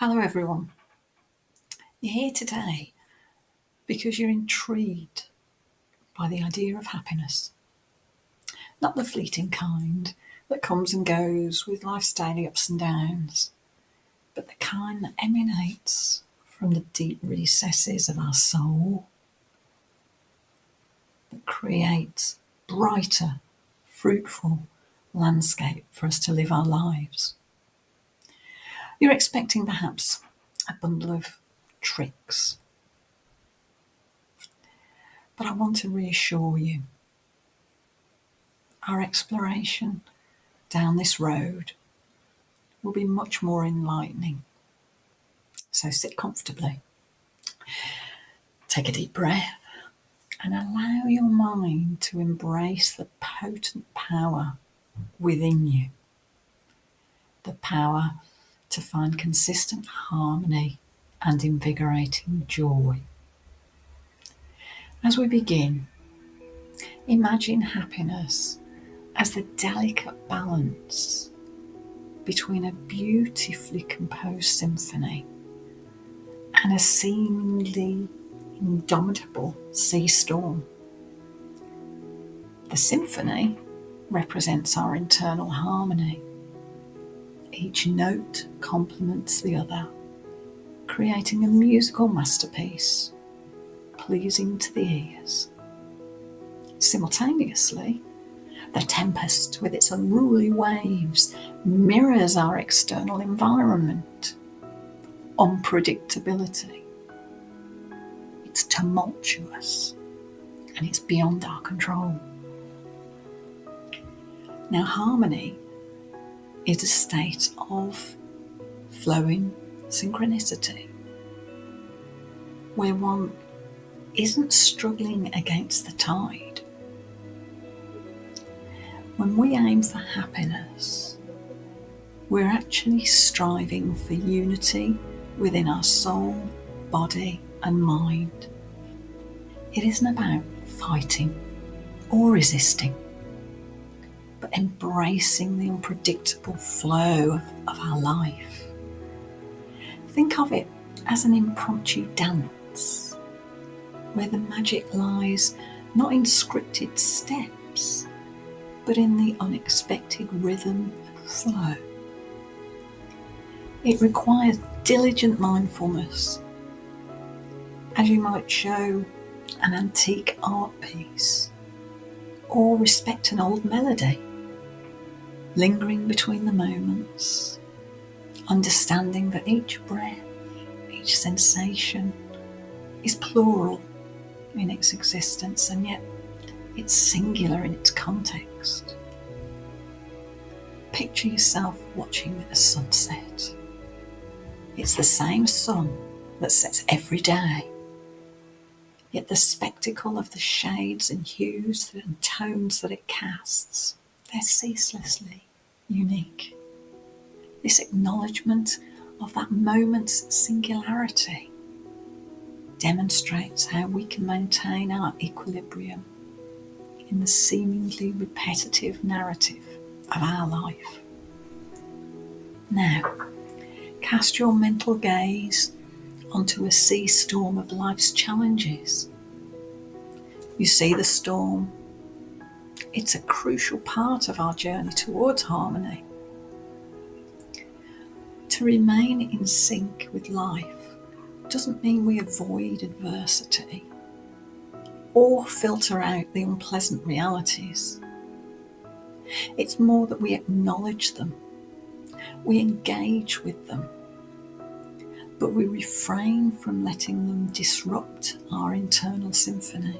Hello everyone. You're here today because you're intrigued by the idea of happiness. Not the fleeting kind that comes and goes with life's daily ups and downs, but the kind that emanates from the deep recesses of our soul, that creates brighter, fruitful landscape for us to live our lives. You're expecting perhaps a bundle of tricks, but I want to reassure you our exploration down this road will be much more enlightening. So sit comfortably, take a deep breath, and allow your mind to embrace the potent power within you, the power to find consistent harmony and invigorating joy. As we begin, imagine happiness as the delicate balance between a beautifully composed symphony and a seemingly indomitable sea storm. The symphony represents our internal harmony. Each note complements the other, creating a musical masterpiece, pleasing to the ears. Simultaneously, the tempest with its unruly waves mirrors our external environment. Unpredictability. It's tumultuous and it's beyond our control. Now, harmony is a state of flowing synchronicity where one isn't struggling against the tide. When we aim for happiness, we're actually striving for unity within our soul, body, and mind. It isn't about fighting or resisting, but embracing the unpredictable flow of our life. Think of it as an impromptu dance, where the magic lies not in scripted steps, but in the unexpected rhythm and flow. It requires diligent mindfulness, as you might show an antique art piece or respect an old melody, lingering between the moments, understanding that each breath, each sensation is plural in its existence and yet it's singular in its context. Picture yourself watching a sunset. It's the same sun that sets every day, yet the spectacle of the shades and hues and tones that it casts, they're ceaselessly unique. This acknowledgement of that moment's singularity demonstrates how we can maintain our equilibrium in the seemingly repetitive narrative of our life. Now, cast your mental gaze onto a sea storm of life's challenges. You see the storm. It's a crucial part of our journey towards harmony. To remain in sync with life doesn't mean we avoid adversity or filter out the unpleasant realities. It's more that we acknowledge them, we engage with them, but we refrain from letting them disrupt our internal symphony.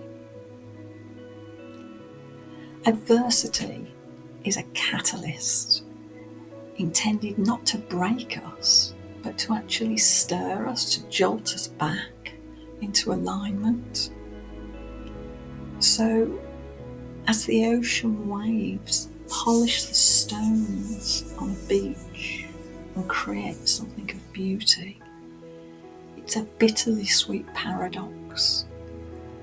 Adversity is a catalyst intended not to break us, but to actually stir us, to jolt us back into alignment. So, as the ocean waves polish the stones on a beach and create something of beauty, it's a bitterly sweet paradox.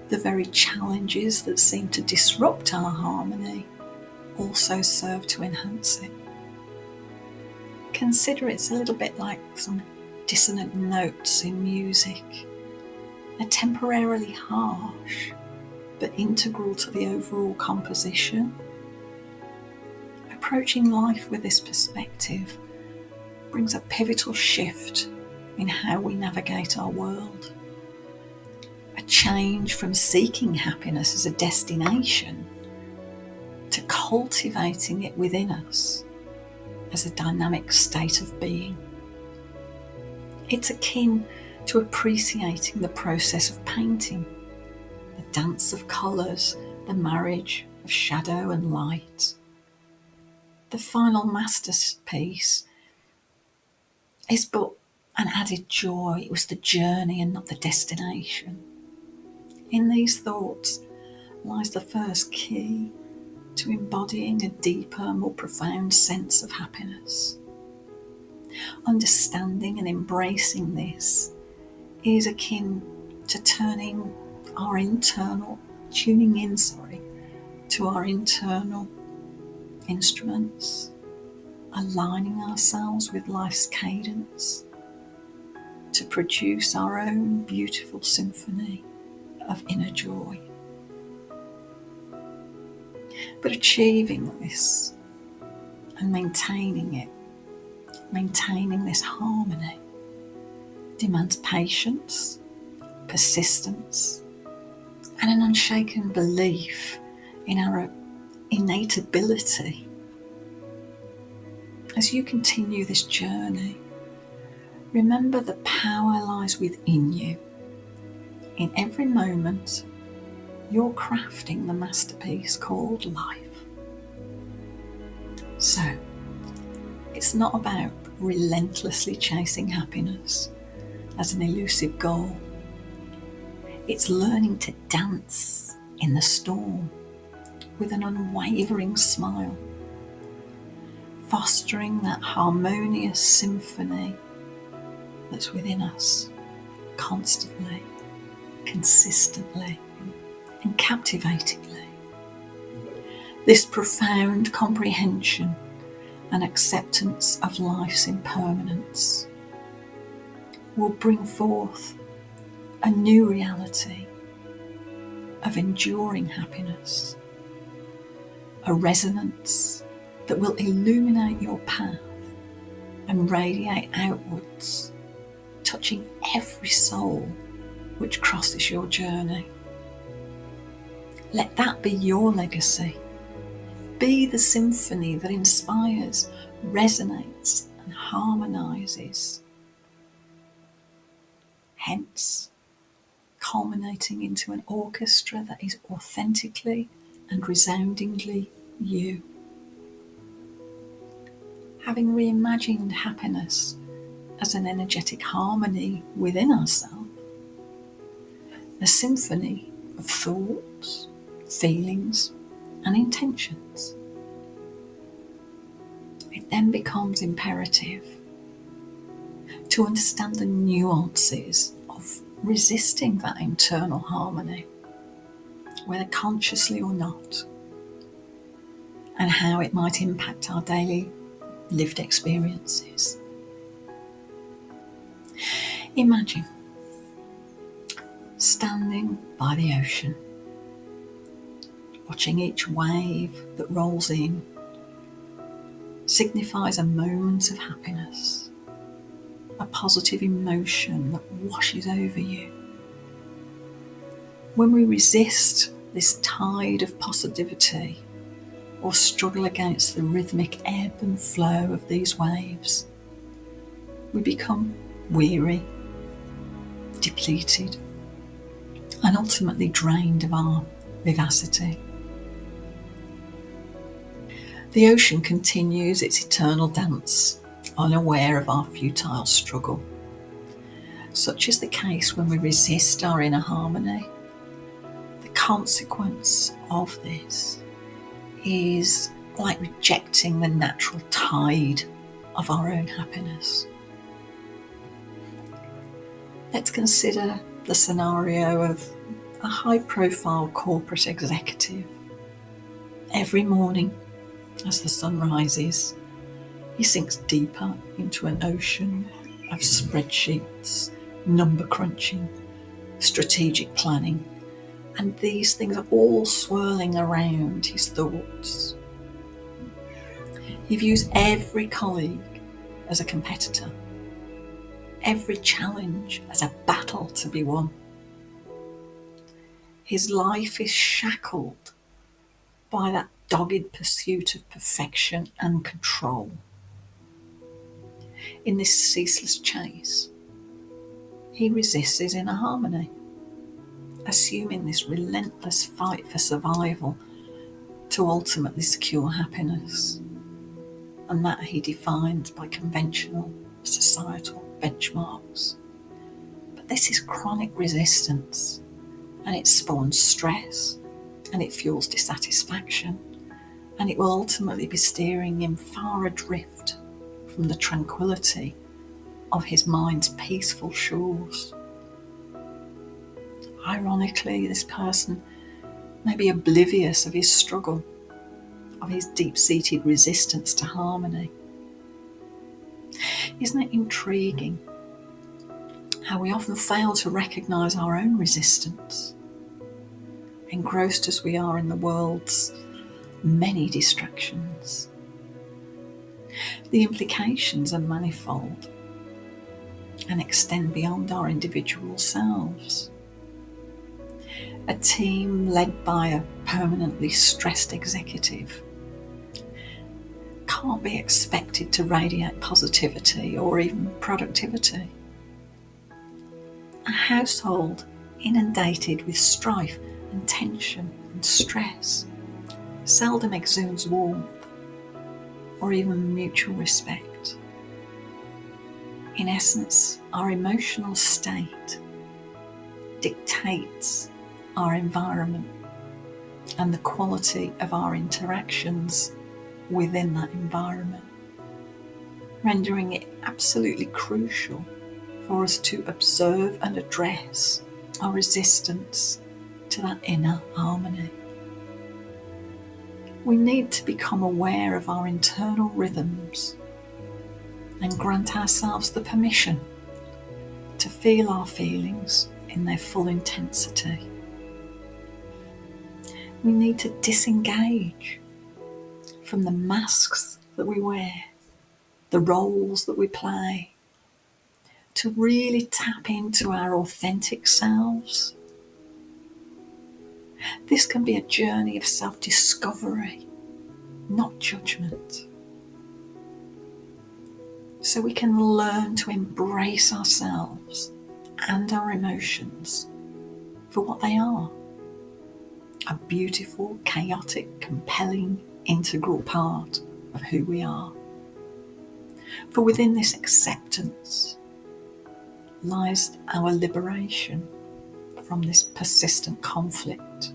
The very challenges that seem to disrupt our harmony also serve to enhance it. Consider it's a little bit like some dissonant notes in music. They're temporarily harsh, but integral to the overall composition. Approaching life with this perspective brings a pivotal shift in how we navigate our world. A change from seeking happiness as a destination to cultivating it within us as a dynamic state of being. It's akin to appreciating the process of painting, the dance of colours, the marriage of shadow and light. The final masterpiece is but an added joy. It was the journey and not the destination. In these thoughts lies the first key to embodying a deeper, more profound sense of happiness. Understanding and embracing this is akin to tuning in to our internal instruments, aligning ourselves with life's cadence to produce our own beautiful symphony of inner joy. But achieving this and maintaining this harmony, demands patience, persistence, and an unshaken belief in our innate ability. As you continue this journey, remember the power lies within you. In every moment, you're crafting the masterpiece called life. So, it's not about relentlessly chasing happiness as an elusive goal. It's learning to dance in the storm with an unwavering smile, fostering that harmonious symphony that's within us constantly, consistently, and captivatingly. This profound comprehension and acceptance of life's impermanence will bring forth a new reality of enduring happiness, a resonance that will illuminate your path and radiate outwards, touching every soul which crosses your journey. Let that be your legacy. Be the symphony that inspires, resonates, and harmonises. Hence, culminating into an orchestra that is authentically and resoundingly you. Having reimagined happiness as an energetic harmony within ourselves, a symphony of thoughts, feelings, and intentions, it then becomes imperative to understand the nuances of resisting that internal harmony, whether consciously or not, and how it might impact our daily lived experiences. Imagine standing by the ocean, watching each wave that rolls in signifies a moment of happiness, a positive emotion that washes over you. When we resist this tide of positivity or struggle against the rhythmic ebb and flow of these waves, we become weary, depleted, and ultimately drained of our vivacity. The ocean continues its eternal dance, unaware of our futile struggle. Such is the case when we resist our inner harmony. The consequence of this is like rejecting the natural tide of our own happiness. Let's consider the scenario of a high-profile corporate executive. Every morning, as the sun rises, he sinks deeper into an ocean of spreadsheets, number crunching, strategic planning, and these things are all swirling around his thoughts. He views every colleague as a competitor, every challenge as a battle to be won. His life is shackled by that dogged pursuit of perfection and control. In this ceaseless chase, he resists his inner harmony, assuming this relentless fight for survival to ultimately secure happiness, and that he defines by conventional societal benchmarks. But this is chronic resistance, and it spawns stress, and it fuels dissatisfaction, and it will ultimately be steering him far adrift from the tranquility of his mind's peaceful shores. Ironically, this person may be oblivious of his struggle, of his deep-seated resistance to harmony. Isn't it intriguing how we often fail to recognise our own resistance, engrossed as we are in the world's many distractions? The implications are manifold and extend beyond our individual selves. A team led by a permanently stressed executive can't be expected to radiate positivity or even productivity. A household inundated with strife and tension and stress seldom exudes warmth or even mutual respect. In essence, our emotional state dictates our environment and the quality of our interactions within that environment, rendering it absolutely crucial for us to observe and address our resistance to that inner harmony. We need to become aware of our internal rhythms and grant ourselves the permission to feel our feelings in their full intensity. We need to disengage from the masks that we wear, the roles that we play, to really tap into our authentic selves. This can be a journey of self-discovery, not judgment. So we can learn to embrace ourselves and our emotions for what they are. A beautiful, chaotic, compelling, integral part of who we are. For within this acceptance lies our liberation from this persistent conflict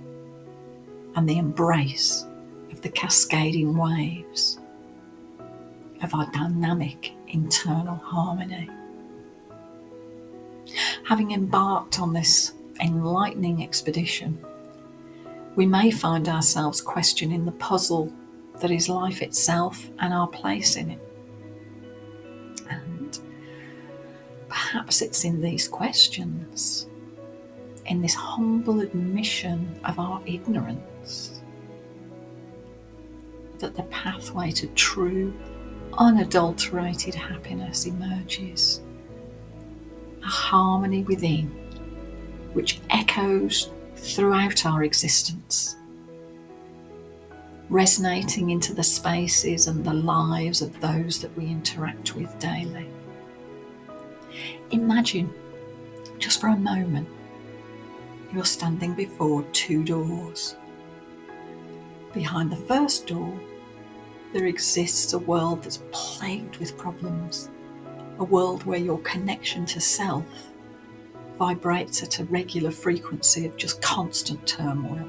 and the embrace of the cascading waves of our dynamic internal harmony. Having embarked on this enlightening expedition, we may find ourselves questioning the puzzle that is life itself and our place in it. And perhaps it's in these questions, in this humble admission of our ignorance, that the pathway to true, unadulterated happiness emerges. A harmony within, which echoes throughout our existence, resonating into the spaces and the lives of those that we interact with daily. Imagine, just for a moment, you're standing before two doors. Behind the first door, there exists a world that's plagued with problems, a world where your connection to self vibrates at a regular frequency of just constant turmoil.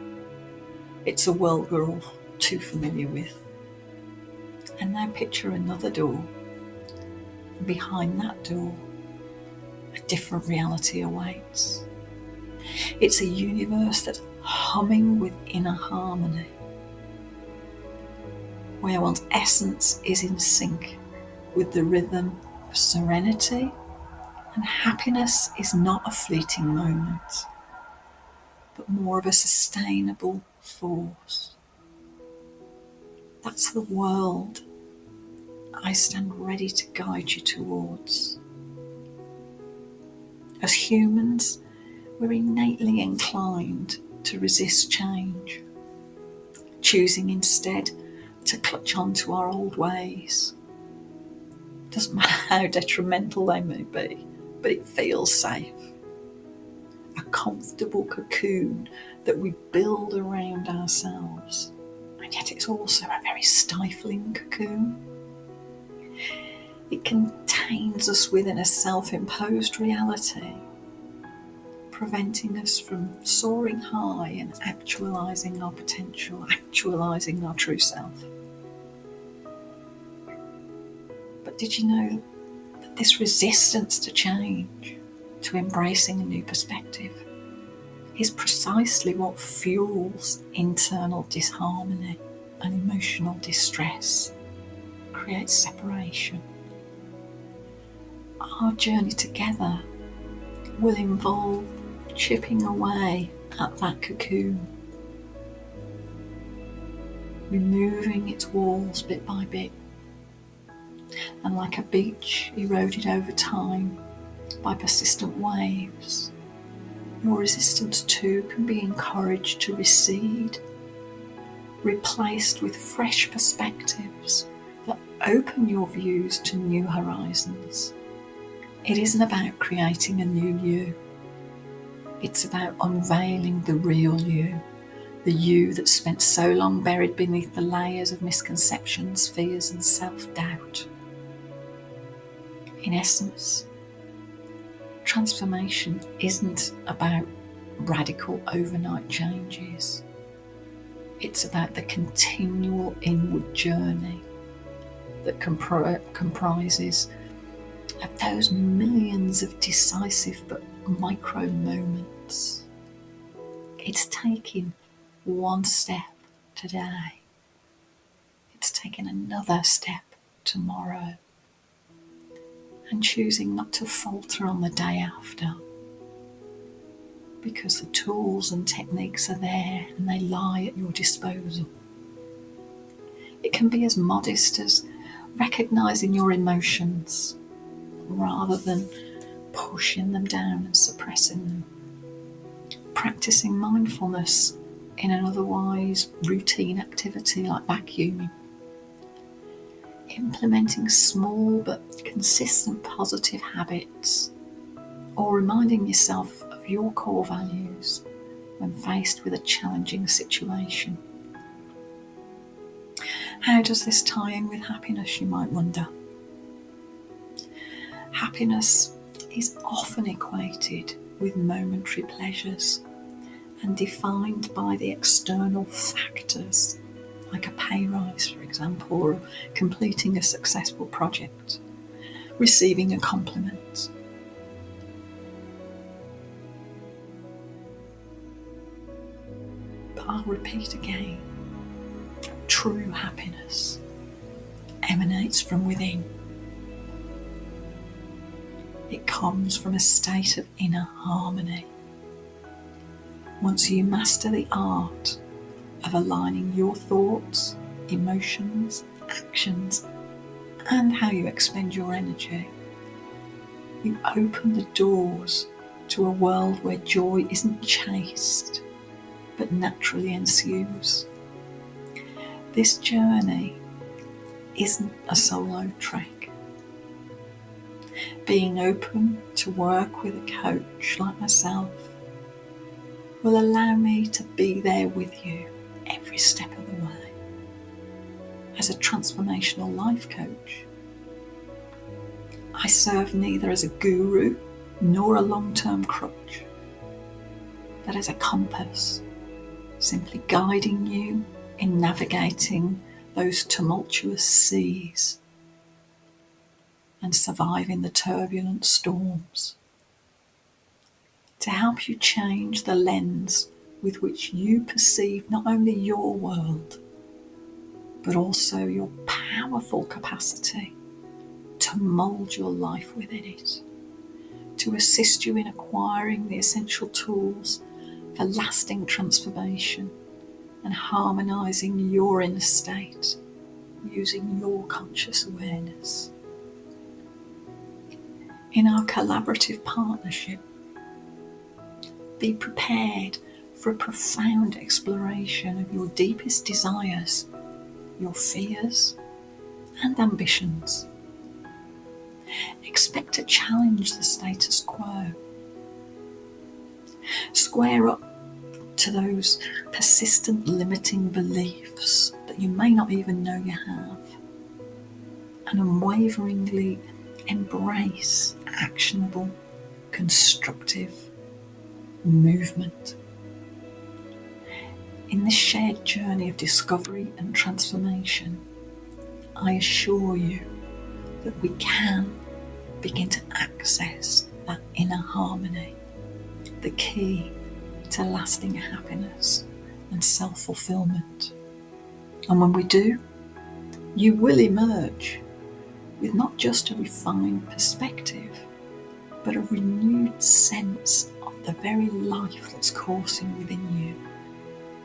It's a world we're all too familiar with. And now picture another door. And behind that door, a different reality awaits. It's a universe that's humming with inner harmony, where one's essence is in sync with the rhythm of serenity And happiness is not a fleeting moment, but more of a sustainable force. That's the world I stand ready to guide you towards. As humans, we're innately inclined to resist change, choosing instead to clutch onto our old ways. Doesn't matter how detrimental they may be, but it feels safe. A comfortable cocoon that we build around ourselves, and yet it's also a very stifling cocoon. It contains us within a self-imposed reality, preventing us from soaring high and actualising our potential, actualising our true self. But did you know that this resistance to change, to embracing a new perspective, is precisely what fuels internal disharmony and emotional distress, creates separation? Our journey together will involve chipping away at that cocoon, removing its walls bit by bit, and like a beach eroded over time by persistent waves, your resistance too can be encouraged to recede, replaced with fresh perspectives that open your views to new horizons. It isn't about creating a new you. It's about unveiling the real you, the you that spent so long buried beneath the layers of misconceptions, fears, and self-doubt. In essence, transformation isn't about radical overnight changes. It's about the continual inward journey that comprises of those millions of decisive but micro moments. It's taking one step today. It's taking another step tomorrow, and choosing not to falter on the day after, because the tools and techniques are there and they lie at your disposal. It can be as modest as recognising your emotions rather than pushing them down and suppressing them. Practicing mindfulness in an otherwise routine activity like vacuuming. Implementing small but consistent positive habits, or reminding yourself of your core values when faced with a challenging situation. How does this tie in with happiness, you might wonder? Happiness is often equated with momentary pleasures and defined by the external factors, like a pay rise, for example, or completing a successful project, receiving a compliment. But I'll repeat again, true happiness emanates from within. It comes from a state of inner harmony. Once you master the art of aligning your thoughts, emotions, actions, and how you expend your energy, you open the doors to a world where joy isn't chased, but naturally ensues. This journey isn't a solo trek. Being open to work with a coach like myself will allow me to be there with you every step of the way. As a transformational life coach, I serve neither as a guru nor a long-term crutch, but as a compass, simply guiding you in navigating those tumultuous seas and surviving the turbulent storms, to help you change the lens with which you perceive not only your world, but also your powerful capacity to mould your life within it, to assist you in acquiring the essential tools for lasting transformation and harmonizing your inner state using your conscious awareness. In our collaborative partnership, be prepared for a profound exploration of your deepest desires, your fears, and ambitions. Expect to challenge the status quo. Square up to those persistent limiting beliefs that you may not even know you have, and unwaveringly embrace actionable, constructive movement. In this shared journey of discovery and transformation, I assure you that we can begin to access that inner harmony, the key to lasting happiness and self-fulfillment. And when we do, you will emerge with not just a refined perspective, but a renewed sense of the very life that's coursing within you,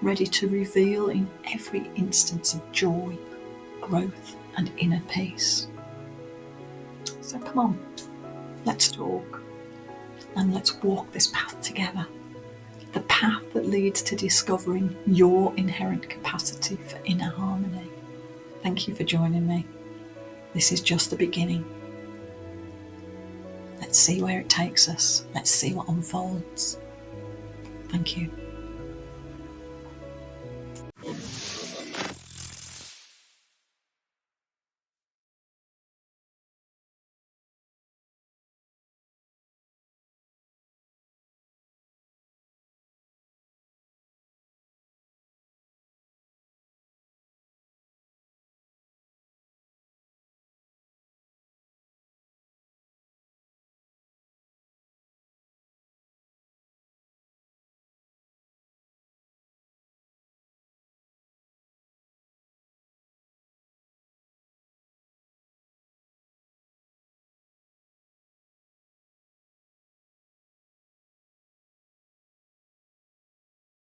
ready to reveal in every instance of joy, growth, and inner peace. So come on, let's talk, and let's walk this path together. The path that leads to discovering your inherent capacity for inner harmony. Thank you for joining me. This is just the beginning. Let's see where it takes us. Let's see what unfolds. Thank you.